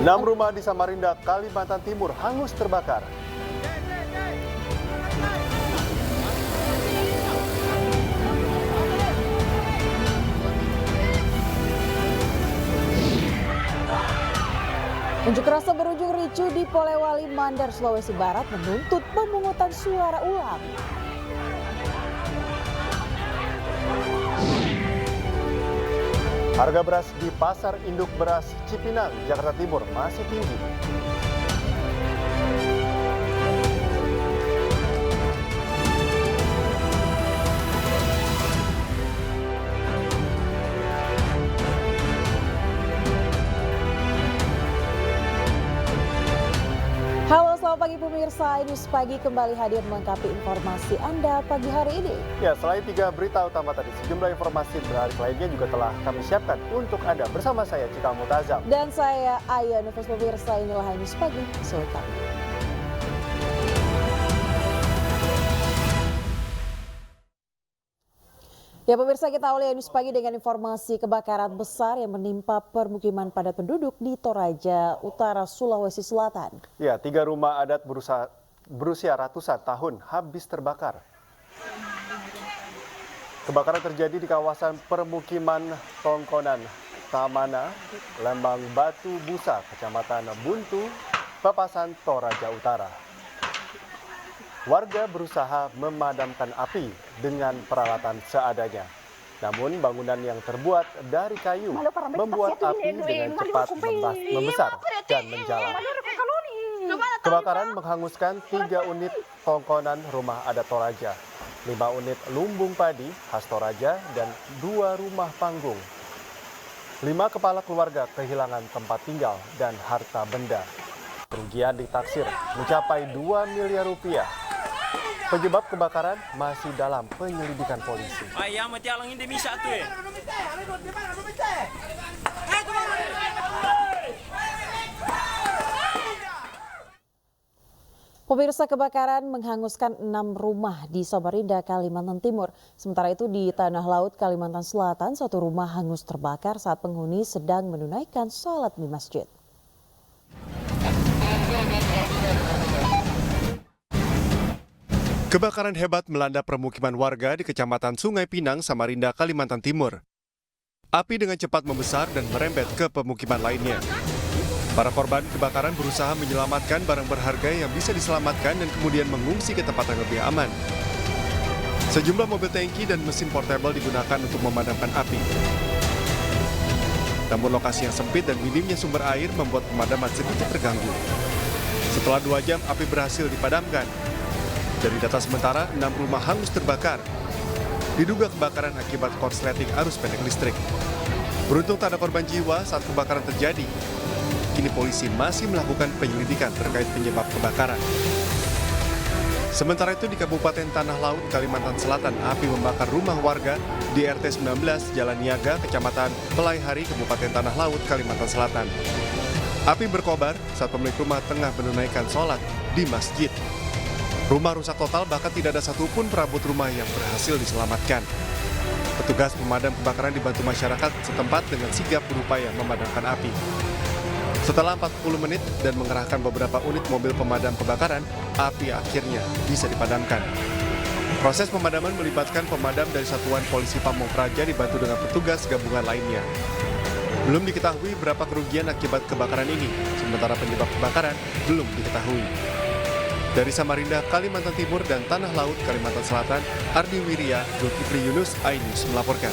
6 rumah di Samarinda, Kalimantan Timur hangus terbakar. Unjuk rasa berujung ricuh di Polewali Mandar, Sulawesi Barat menuntut pemungutan suara ulang. Harga beras di Pasar Induk Beras Cipinang, Jakarta Timur masih tinggi. Halo, selamat pagi pemirsa. News Pagi kembali hadir melengkapi informasi Anda pagi hari ini. Ya, selain 3 berita utama tadi, sejumlah informasi menarik lainnya juga telah kami siapkan untuk Anda. Bersama saya, Cika Mutazam. Dan saya, Aya Nufus. Pemirsa, inilah News Pagi selengkapnya. Ya pemirsa, kita awali News Pagi dengan informasi kebakaran besar yang menimpa permukiman padat penduduk di Toraja Utara, Sulawesi Selatan. Ya, 3 rumah adat berusia ratusan tahun habis terbakar. Kebakaran terjadi di kawasan permukiman Tongkonan, Tamana, Lembang Batu Busa, Kecamatan Buntu, Papasan, Toraja Utara. Warga berusaha memadamkan api dengan peralatan seadanya. Namun bangunan yang terbuat dari kayu membuat api dengan cepat membesar dan menjalar. Kebakaran menghanguskan 3 unit tongkonan rumah adat Toraja, 5 unit lumbung padi khas Toraja, dan 2 rumah panggung. 5 kepala keluarga kehilangan tempat tinggal dan harta benda. Kerugian ditaksir mencapai 2 miliar rupiah. Penyebab kebakaran masih dalam penyelidikan polisi. Pemirsa, kebakaran menghanguskan 6 rumah di Samarinda, Kalimantan Timur. Sementara itu di Tanah Laut, Kalimantan Selatan, 1 rumah hangus terbakar saat penghuni sedang menunaikan sholat di masjid. Kebakaran hebat melanda permukiman warga di Kecamatan Sungai Pinang, Samarinda, Kalimantan Timur. Api dengan cepat membesar dan merembet ke pemukiman lainnya. Para korban kebakaran berusaha menyelamatkan barang berharga yang bisa diselamatkan dan kemudian mengungsi ke tempat yang lebih aman. Sejumlah mobil tangki dan mesin portable digunakan untuk memadamkan api. Namun lokasi yang sempit dan minimnya sumber air membuat pemadaman sedikit terganggu. Setelah 2 jam, api berhasil dipadamkan. Dari data sementara, 6 rumah hangus terbakar. Diduga kebakaran akibat korsleting arus pendek listrik. Beruntung tak ada korban jiwa saat kebakaran terjadi. Kini polisi masih melakukan penyelidikan terkait penyebab kebakaran. Sementara itu di Kabupaten Tanah Laut, Kalimantan Selatan, api membakar rumah warga di RT 19 Jalan Niaga, Kecamatan Pelaihari, Kabupaten Tanah Laut, Kalimantan Selatan. Api berkobar saat pemilik rumah tengah menunaikan sholat di masjid. Rumah rusak total, bahkan tidak ada satupun perabot rumah yang berhasil diselamatkan. Petugas pemadam kebakaran dibantu masyarakat setempat dengan sigap berupaya memadamkan api. Setelah 40 menit dan mengerahkan beberapa unit mobil pemadam kebakaran, api akhirnya bisa dipadamkan. Proses pemadaman melibatkan pemadam dari Satuan Polisi Pamong Praja dibantu dengan petugas gabungan lainnya. Belum diketahui berapa kerugian akibat kebakaran ini, sementara penyebab kebakaran belum diketahui. Dari Samarinda, Kalimantan Timur, dan Tanah Laut, Kalimantan Selatan, Ardi Wirya, Zulkifli Yunus, iNews melaporkan.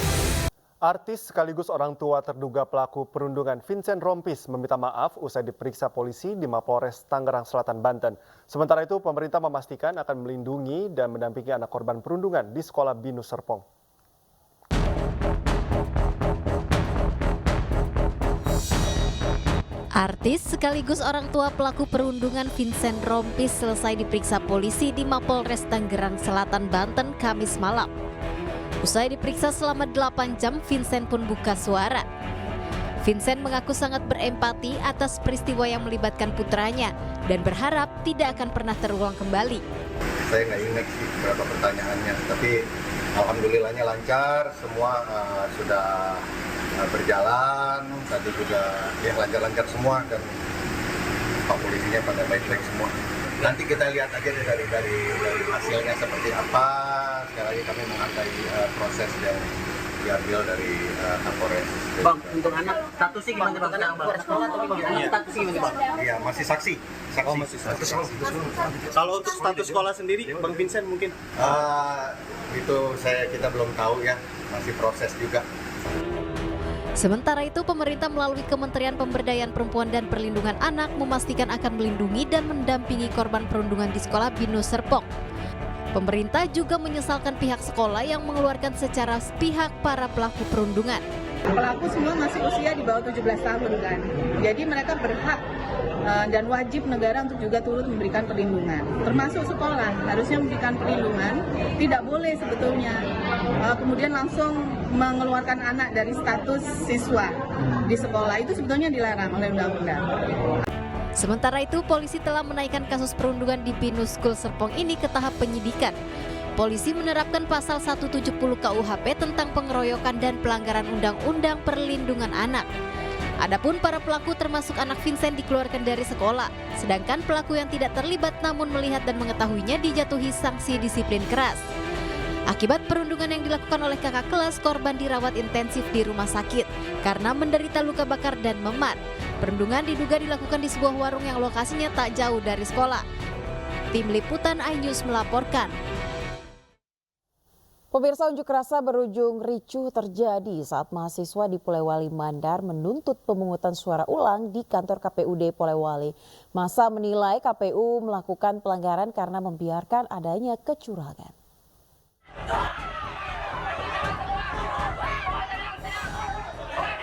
Artis sekaligus orang tua terduga pelaku perundungan Vincent Rompis meminta maaf usai diperiksa polisi di Mapolres Tangerang Selatan, Banten. Sementara itu, pemerintah memastikan akan melindungi dan mendampingi anak korban perundungan di Sekolah Binus Serpong. Artis sekaligus orang tua pelaku perundungan Vincent Rompis selesai diperiksa polisi di Mapolres Tangerang Selatan, Banten, Kamis malam. Usai diperiksa selama 8 jam, Vincent pun buka suara. Vincent mengaku sangat berempati atas peristiwa yang melibatkan putranya dan berharap tidak akan pernah terulang kembali. Saya nggak ingat sih berapa pertanyaannya, tapi alhamdulillahnya lancar, semua sudah berjalan, tadi juga ya lancar-lancar semua, dan Pak polisinya pada baik-baik semua. Nanti kita lihat aja deh dari hasilnya seperti apa. Sekali lagi kami menghargai proses yang diambil dari Kapolres. Bang, untuk anak statusnya gimana Bang? Anak keluar sekolah atau gimana? Anak statusnya gimana Bang? Iya, masih saksi. Oh, masih saksi. Kalau untuk status sekolah sendiri, Bang Vincent mungkin? Itu kita belum tahu ya, masih proses juga. Sementara itu, pemerintah melalui Kementerian Pemberdayaan Perempuan dan Perlindungan Anak memastikan akan melindungi dan mendampingi korban perundungan di sekolah Binus Serpong. Pemerintah juga menyesalkan pihak sekolah yang mengeluarkan secara sepihak para pelaku perundungan. Pelaku semua masih usia di bawah 17 tahun kan, jadi mereka berhak dan wajib negara untuk juga turut memberikan perlindungan. Termasuk sekolah harusnya memberikan perlindungan, tidak boleh sebetulnya kemudian langsung mengeluarkan anak dari status siswa di sekolah, itu sebetulnya dilarang oleh undang-undang. Sementara itu, polisi telah menaikkan kasus perundungan di Binus School Serpong ini ke tahap penyidikan. Polisi menerapkan pasal 170 KUHP tentang pengeroyokan dan pelanggaran Undang-Undang Perlindungan Anak. Adapun para pelaku termasuk anak Vincent dikeluarkan dari sekolah, sedangkan pelaku yang tidak terlibat namun melihat dan mengetahuinya dijatuhi sanksi disiplin keras. Akibat perundungan yang dilakukan oleh kakak kelas, korban dirawat intensif di rumah sakit karena menderita luka bakar dan memar. Perundungan diduga dilakukan di sebuah warung yang lokasinya tak jauh dari sekolah. Tim Liputan iNews melaporkan. Pemirsa, unjuk rasa berujung ricuh terjadi saat mahasiswa di Polewali Mandar menuntut pemungutan suara ulang di kantor KPUD Polewali. Massa menilai KPU melakukan pelanggaran karena membiarkan adanya kecurangan.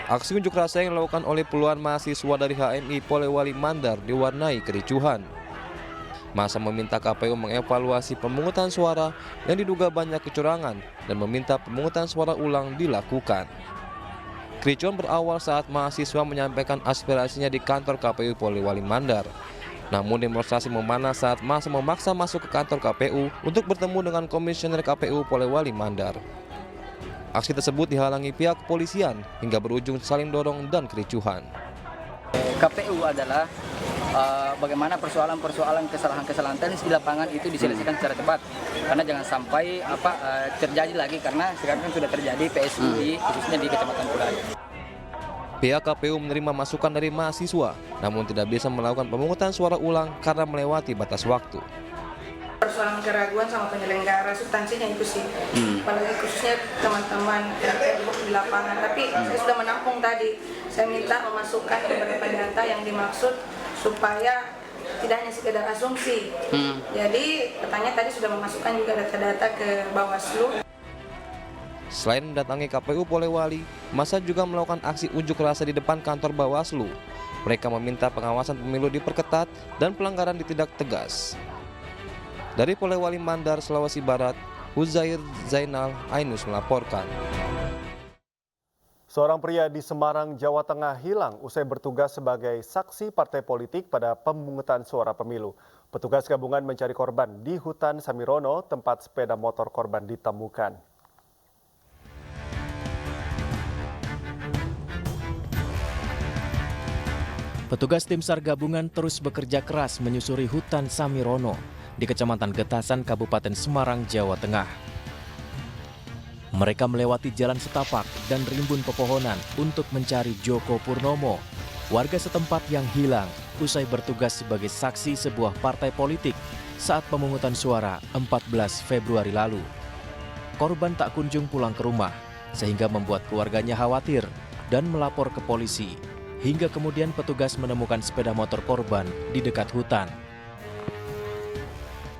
Aksi unjuk rasa yang dilakukan oleh puluhan mahasiswa dari HMI Polewali Mandar diwarnai kericuhan. Massa meminta KPU mengevaluasi pemungutan suara yang diduga banyak kecurangan dan meminta pemungutan suara ulang dilakukan. Kericuhan berawal saat mahasiswa menyampaikan aspirasinya di kantor KPU Polewali Mandar. Namun demonstrasi memanas saat massa memaksa masuk ke kantor KPU untuk bertemu dengan Komisioner KPU Polewali Mandar. Aksi tersebut dihalangi pihak kepolisian hingga berujung saling dorong dan kericuhan. KPU adalah bagaimana persoalan-persoalan kesalahan-kesalahan teknis di lapangan itu diselesaikan secara cepat, karena jangan sampai terjadi lagi, karena sekarang kan sudah terjadi PSI khususnya di Kecamatan Purari. Pihak KPU menerima masukan dari mahasiswa, namun tidak bisa melakukan pemungutan suara ulang karena melewati batas waktu. Persoalan keraguan sama penyelenggara, substansinya itu sih, apalagi khususnya teman-teman di lapangan. Tapi saya sudah menampung tadi, saya minta memasukkan beberapa data yang dimaksud supaya tidak hanya sekedar asumsi. Jadi petanya tadi sudah memasukkan juga data-data ke Bawaslu. Selain mendatangi KPU Polewali, massa juga melakukan aksi unjuk rasa di depan kantor Bawaslu. Mereka meminta pengawasan pemilu diperketat dan pelanggaran ditindak tegas. Dari Polewali Mandar, Sulawesi Barat, Huzair Zainal, iNews melaporkan. Seorang pria di Semarang, Jawa Tengah hilang usai bertugas sebagai saksi partai politik pada pemungutan suara pemilu. Petugas gabungan mencari korban di hutan Samirono, tempat sepeda motor korban ditemukan. Petugas tim SAR gabungan terus bekerja keras menyusuri hutan Samirono di Kecamatan Getasan, Kabupaten Semarang, Jawa Tengah. Mereka melewati jalan setapak dan rimbun pepohonan untuk mencari Joko Purnomo, warga setempat yang hilang usai bertugas sebagai saksi sebuah partai politik saat pemungutan suara 14 Februari lalu. Korban tak kunjung pulang ke rumah, sehingga membuat keluarganya khawatir dan melapor ke polisi. Hingga kemudian petugas menemukan sepeda motor korban di dekat hutan.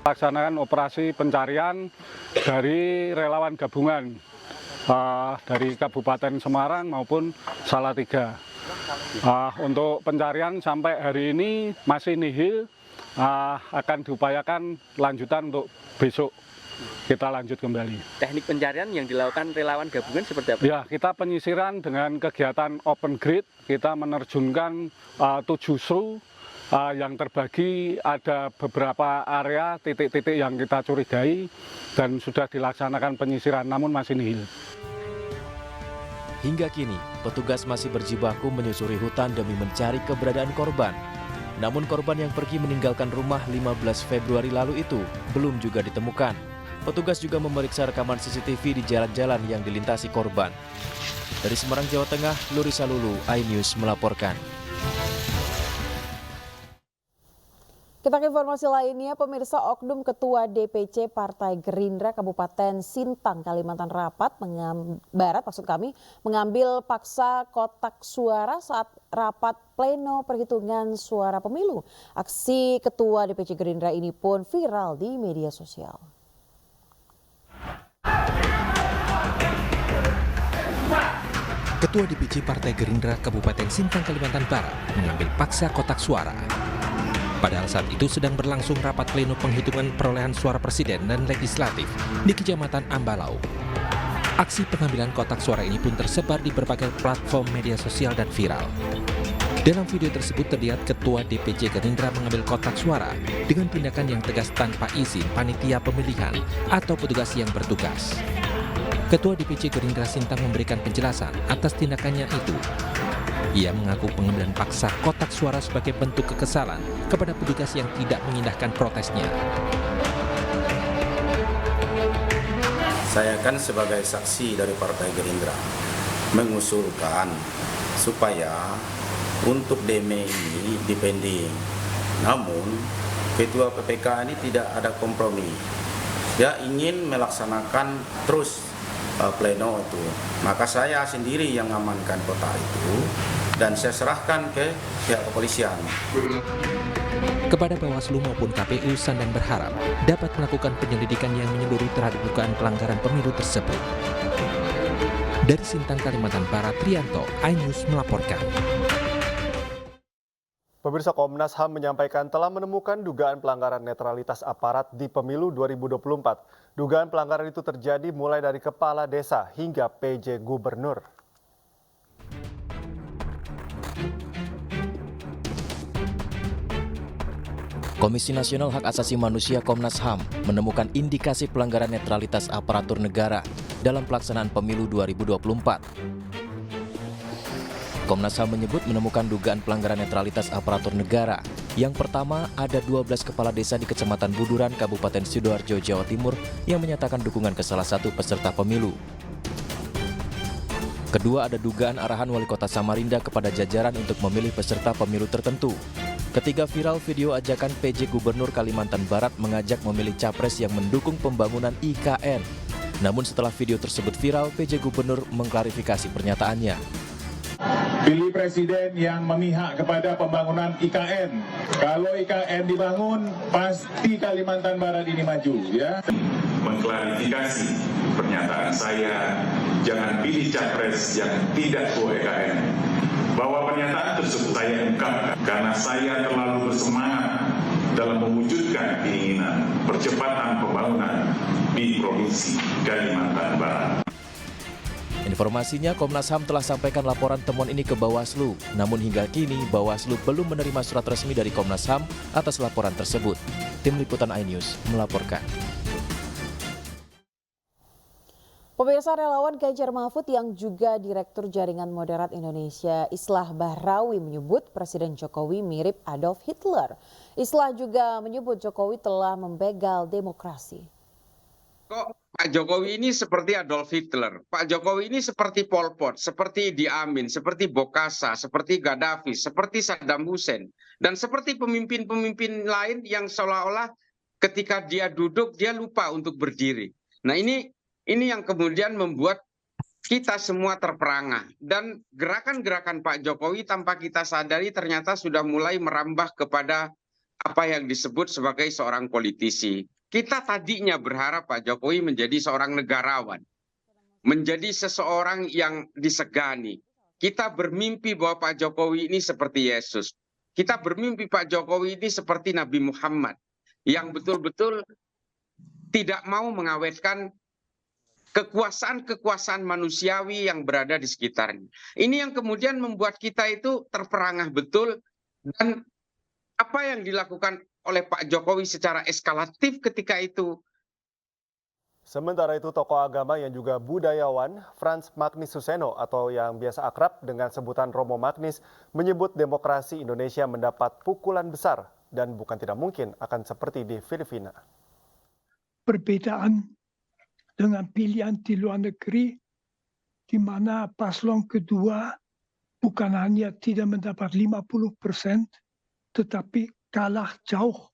Laksanakan operasi pencarian dari relawan gabungan dari Kabupaten Semarang maupun Salatiga. Untuk pencarian sampai hari ini masih nihil, akan diupayakan lanjutan untuk besok. Kita lanjut kembali. Teknik pencarian yang dilakukan relawan gabungan seperti apa? Ya, kita penyisiran dengan kegiatan open grid. Kita menerjunkan 7 SRU yang terbagi, ada beberapa area titik-titik yang kita curigai dan sudah dilaksanakan penyisiran, namun masih nihil. Hingga kini, petugas masih berjibaku menyusuri hutan demi mencari keberadaan korban. Namun korban yang pergi meninggalkan rumah 15 Februari lalu itu belum juga ditemukan. Petugas juga memeriksa rekaman CCTV di jalan-jalan yang dilintasi korban. Dari Semarang, Jawa Tengah, Lurisa Lulu, iNews melaporkan. Kita ke informasi lainnya, pemirsa, oknum Ketua DPC Partai Gerindra Kabupaten Sintang, Kalimantan Barat, mengambil paksa kotak suara saat rapat pleno perhitungan suara pemilu. Aksi Ketua DPC Gerindra ini pun viral di media sosial. Ketua DPC Partai Gerindra Kabupaten Sintang, Kalimantan Barat mengambil paksa kotak suara. Padahal saat itu sedang berlangsung rapat pleno penghitungan perolehan suara presiden dan legislatif di Kecamatan Ambalau. Aksi pengambilan kotak suara ini pun tersebar di berbagai platform media sosial dan viral. Dalam video tersebut terlihat Ketua DPC Gerindra mengambil kotak suara dengan tindakan yang tegas tanpa izin panitia pemilihan atau petugas yang bertugas. Ketua DPC Gerindra Sintang memberikan penjelasan atas tindakannya itu. Ia mengaku pengambilan paksa kotak suara sebagai bentuk kekesalan kepada petugas yang tidak mengindahkan protesnya. Saya kan sebagai saksi dari Partai Gerindra mengusulkan supaya untuk DME ini dipending. Namun Ketua PPK ini tidak ada kompromi. Dia ingin melaksanakan terus pleno itu. Maka saya sendiri yang mengamankan kotak itu dan saya serahkan ke pihak kepolisian. Kepada Bawaslu maupun KPU, Sandang berharap dapat melakukan penyelidikan yang menyeluruh terhadap dugaan pelanggaran pemilu tersebut. Dari Sintang, Kalimantan Barat, Trianto, iNews melaporkan. Pemirsa, Komnas HAM menyampaikan telah menemukan dugaan pelanggaran netralitas aparat di pemilu 2024. Dugaan pelanggaran itu terjadi mulai dari kepala desa hingga PJ Gubernur. Komisi Nasional Hak Asasi Manusia Komnas HAM menemukan indikasi pelanggaran netralitas aparatur negara dalam pelaksanaan pemilu 2024. Komnas HAM menyebut menemukan dugaan pelanggaran netralitas aparatur negara. Yang pertama, ada 12 kepala desa di Kecamatan Buduran, Kabupaten Sidoarjo, Jawa Timur yang menyatakan dukungan ke salah satu peserta pemilu. Kedua, ada dugaan arahan Wali Kota Samarinda kepada jajaran untuk memilih peserta pemilu tertentu. Ketiga, viral video ajakan PJ Gubernur Kalimantan Barat mengajak memilih capres yang mendukung pembangunan IKN. Namun setelah video tersebut viral, PJ Gubernur mengklarifikasi pernyataannya. Pilih presiden yang memihak kepada pembangunan IKN. Kalau IKN dibangun, pasti Kalimantan Barat ini maju, ya. Mengklarifikasi pernyataan saya, jangan pilih capres yang tidak pro IKN. Bahwa pernyataan tersebut saya ungkapkan karena saya terlalu bersemangat dalam mewujudkan keinginan percepatan pembangunan di Provinsi Kalimantan Barat. Informasinya, Komnas HAM telah sampaikan laporan temuan ini ke Bawaslu. Namun hingga kini, Bawaslu belum menerima surat resmi dari Komnas HAM atas laporan tersebut. Tim Liputan iNews melaporkan. Pemirsa, relawan Ganjar Mahfud yang juga Direktur Jaringan Moderat Indonesia Islah Bahrawi menyebut Presiden Jokowi mirip Adolf Hitler. Islah juga menyebut Jokowi telah membegal demokrasi. Kok Pak Jokowi ini seperti Adolf Hitler, Pak Jokowi ini seperti Pol Pot, seperti Idi Amin, seperti Bokassa, seperti Gaddafi, seperti Saddam Hussein, dan seperti pemimpin-pemimpin lain yang seolah-olah ketika dia duduk dia lupa untuk berdiri. Nah ini yang kemudian membuat kita semua terperangah, dan gerakan-gerakan Pak Jokowi tanpa kita sadari ternyata sudah mulai merambah kepada apa yang disebut sebagai seorang politisi. Kita tadinya berharap Pak Jokowi menjadi seorang negarawan, menjadi seseorang yang disegani. Kita bermimpi bahwa Pak Jokowi ini seperti Yesus. Kita bermimpi Pak Jokowi ini seperti Nabi Muhammad, yang betul-betul tidak mau mengawetkan kekuasaan-kekuasaan manusiawi yang berada di sekitarnya. Ini yang kemudian membuat kita itu terperangah betul, dan apa yang dilakukan oleh Pak Jokowi secara eskalatif ketika itu. Sementara itu, tokoh agama yang juga budayawan Frans Magnis Suseno atau yang biasa akrab dengan sebutan Romo Magnis menyebut demokrasi Indonesia mendapat pukulan besar dan bukan tidak mungkin akan seperti di Filipina. Perbedaan dengan pilihan di luar negeri, di mana paslon kedua bukan hanya tidak mendapat 50%, tetapi kalah jauh.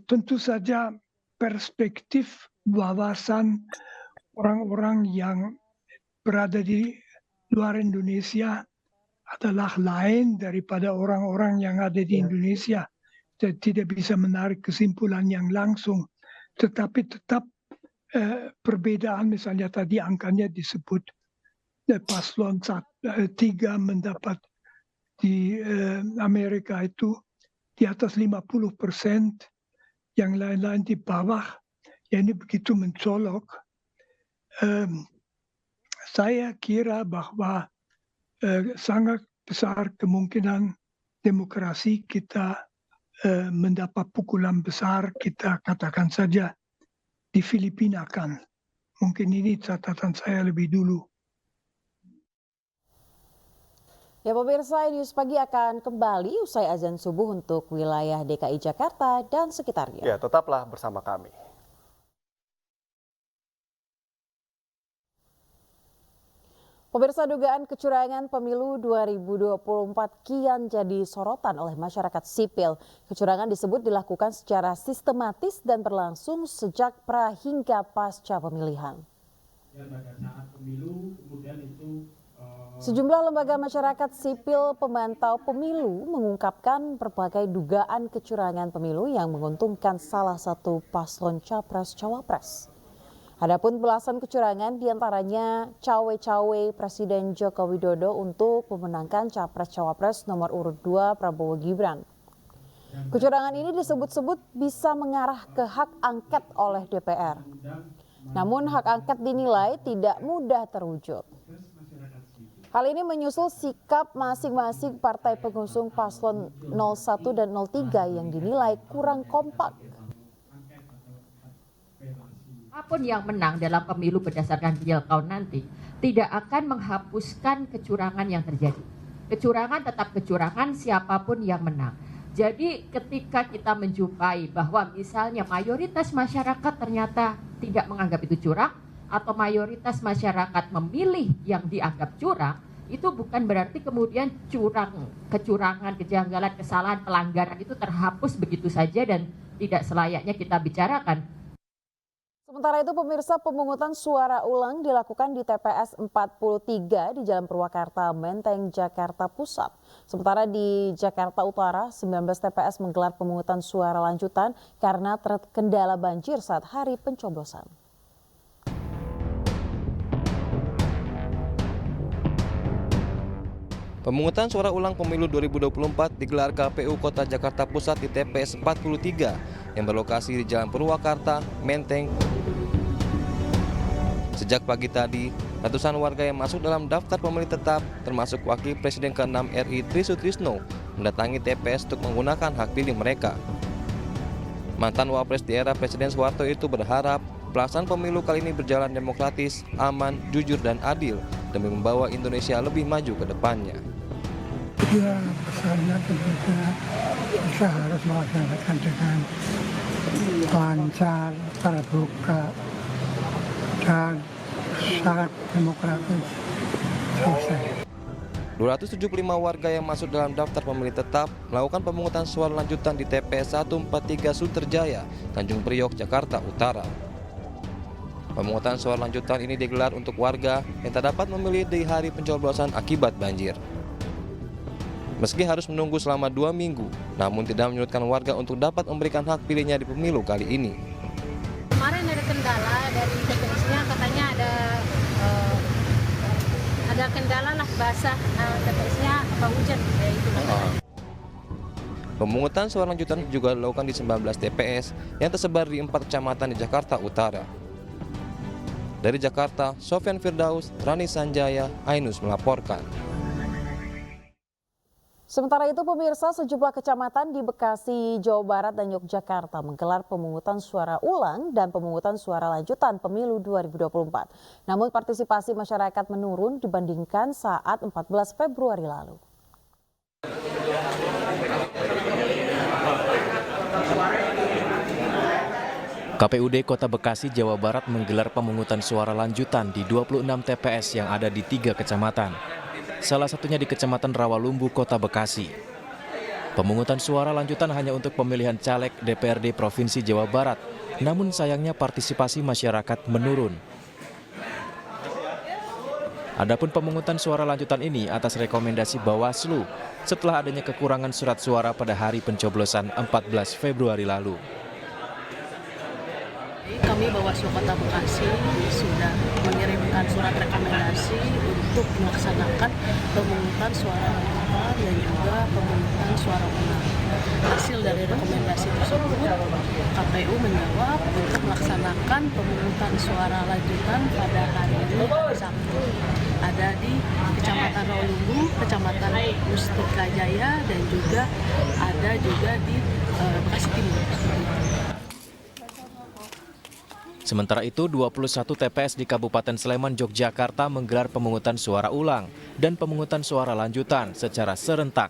Tentu saja perspektif wawasan orang-orang yang berada di luar Indonesia adalah lain daripada orang-orang yang ada di Indonesia. Jadi tidak bisa menarik kesimpulan yang langsung, tetapi tetap perbedaan, misalnya tadi angkanya disebut paslon 3 mendapat di Amerika itu di atas 50%, yang lain-lain di bawah. Ya, ini begitu mencolok. Saya kira bahwa sangat besar kemungkinan demokrasi kita mendapat pukulan besar, kita katakan saja di Filipina kan. Mungkin ini catatan saya lebih dulu. Ya pemirsa, News Pagi akan kembali usai azan subuh untuk wilayah DKI Jakarta dan sekitarnya. Ya, tetaplah bersama kami. Pemirsa, dugaan kecurangan pemilu 2024 kian jadi sorotan oleh masyarakat sipil. Kecurangan disebut dilakukan secara sistematis dan berlangsung sejak pra hingga pasca pemilihan. Sejumlah lembaga masyarakat sipil pemantau pemilu mengungkapkan berbagai dugaan kecurangan pemilu yang menguntungkan salah satu paslon capres-cawapres. Adapun belasan kecurangan diantaranya cawe-cawe Presiden Joko Widodo untuk memenangkan capres-cawapres nomor urut 2 Prabowo Gibran. Kecurangan ini disebut-sebut bisa mengarah ke hak angket oleh DPR. Namun hak angket dinilai tidak mudah terwujud. Hal ini menyusul sikap masing-masing partai pengusung paslon 01 dan 03 yang dinilai kurang kompak. Apapun yang menang dalam pemilu berdasarkan real count nanti tidak akan menghapuskan kecurangan yang terjadi. Kecurangan tetap kecurangan siapapun yang menang. Jadi ketika kita menjumpai bahwa misalnya mayoritas masyarakat ternyata tidak menganggap itu curang atau mayoritas masyarakat memilih yang dianggap curang, itu bukan berarti kemudian kecurangan, kejanggalan, kesalahan, pelanggaran itu terhapus begitu saja dan tidak selayaknya kita bicarakan. Sementara itu pemirsa, pemungutan suara ulang dilakukan di TPS 43 di Jalan Purwakarta, Menteng, Jakarta Pusat. Sementara di Jakarta Utara, 19 TPS menggelar pemungutan suara lanjutan karena terkendala banjir saat hari pencoblosan. Pemungutan suara ulang pemilu 2024 digelar KPU Kota Jakarta Pusat di TPS 43 yang berlokasi di Jalan Purwakarta, Menteng. Sejak pagi tadi, ratusan warga yang masuk dalam daftar pemilih tetap, termasuk Wakil Presiden ke-6 RI Tri Sutrisno, mendatangi TPS untuk menggunakan hak pilih mereka. Mantan Wapres di era Presiden Soeharto itu berharap pelaksanaan pemilu kali ini berjalan demokratis, aman, jujur, dan adil demi membawa Indonesia lebih maju ke depannya. Ya, besarnya tentunya kita harus melaksanakan dengan lancar, terbuka, dan sangat demokratis. Selesai. 275 warga yang masuk dalam daftar pemilih tetap melakukan pemungutan suara lanjutan di TPS 143 Sunterjaya, Tanjung Priok, Jakarta Utara. Pemungutan suara lanjutan ini digelar untuk warga yang tak dapat memilih di hari pencoblosan akibat banjir. Meski harus menunggu selama 2 minggu, namun tidak menyurutkan warga untuk dapat memberikan hak pilihnya di pemilu kali ini. Kemarin ada kendala dari TPS-nya, katanya ada kendala lah basah TPS-nya apa hujan kayak itu. Pemungutan suara lanjutan juga dilakukan di 19 TPS yang tersebar di 4 kecamatan di Jakarta Utara. Dari Jakarta, Sofyan Firdaus, Rani Sanjaya, Ainus melaporkan. Sementara itu pemirsa, sejumlah kecamatan di Bekasi, Jawa Barat dan Yogyakarta menggelar pemungutan suara ulang dan pemungutan suara lanjutan pemilu 2024. Namun partisipasi masyarakat menurun dibandingkan saat 14 Februari lalu. KPUD Kota Bekasi, Jawa Barat menggelar pemungutan suara lanjutan di 26 TPS yang ada di 3 kecamatan. Salah satunya di Kecamatan Rawalumbu, Kota Bekasi. Pemungutan suara lanjutan hanya untuk pemilihan caleg DPRD Provinsi Jawa Barat, namun sayangnya partisipasi masyarakat menurun. Adapun pemungutan suara lanjutan ini atas rekomendasi Bawaslu setelah adanya kekurangan surat suara pada hari pencoblosan 14 Februari lalu. Kami Bawaslu Kota Bekasi sudah mengirimkan surat rekomendasi untuk melaksanakan pemungutan suara lanjutan dan juga pemungutan suara ulang. Hasil dari rekomendasi tersebut, KPU menjawab untuk melaksanakan pemungutan suara lanjutan pada hari ini Sabtu. Ada di Kecamatan Rawalumbu, Kecamatan Mustika Jaya, dan juga ada juga di Bekasi Timur. Sementara itu, 21 TPS di Kabupaten Sleman, Yogyakarta menggelar pemungutan suara ulang dan pemungutan suara lanjutan secara serentak.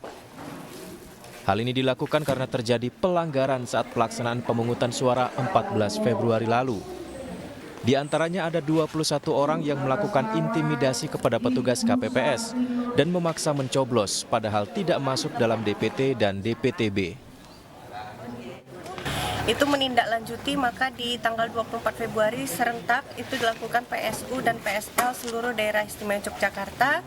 Hal ini dilakukan karena terjadi pelanggaran saat pelaksanaan pemungutan suara 14 Februari lalu. Di antaranya ada 21 orang yang melakukan intimidasi kepada petugas KPPS dan memaksa mencoblos padahal tidak masuk dalam DPT dan DPTB. Itu menindaklanjuti, maka di tanggal 24 Februari serentak itu dilakukan PSU dan PSL seluruh daerah istimewa Yogyakarta,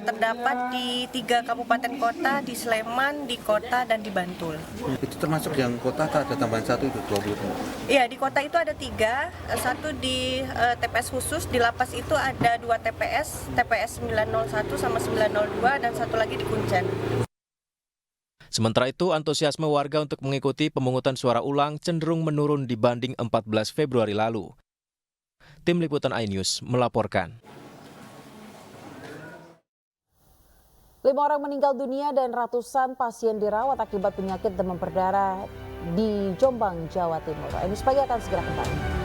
terdapat di 3 kabupaten kota, di Sleman, di Kota, dan di Bantul. Itu termasuk yang kota atau ada tambahan satu itu 20? Iya, di Kota itu ada 3, satu di TPS khusus, di Lapas itu ada 2 TPS, TPS 901 sama 902, dan satu lagi di Kuncen. Sementara itu, antusiasme warga untuk mengikuti pemungutan suara ulang cenderung menurun dibanding 14 Februari lalu. Tim Liputan iNews melaporkan. 5 orang meninggal dunia dan ratusan pasien dirawat akibat penyakit demam berdarah di Jombang, Jawa Timur. iNews Pagi akan segera kembali.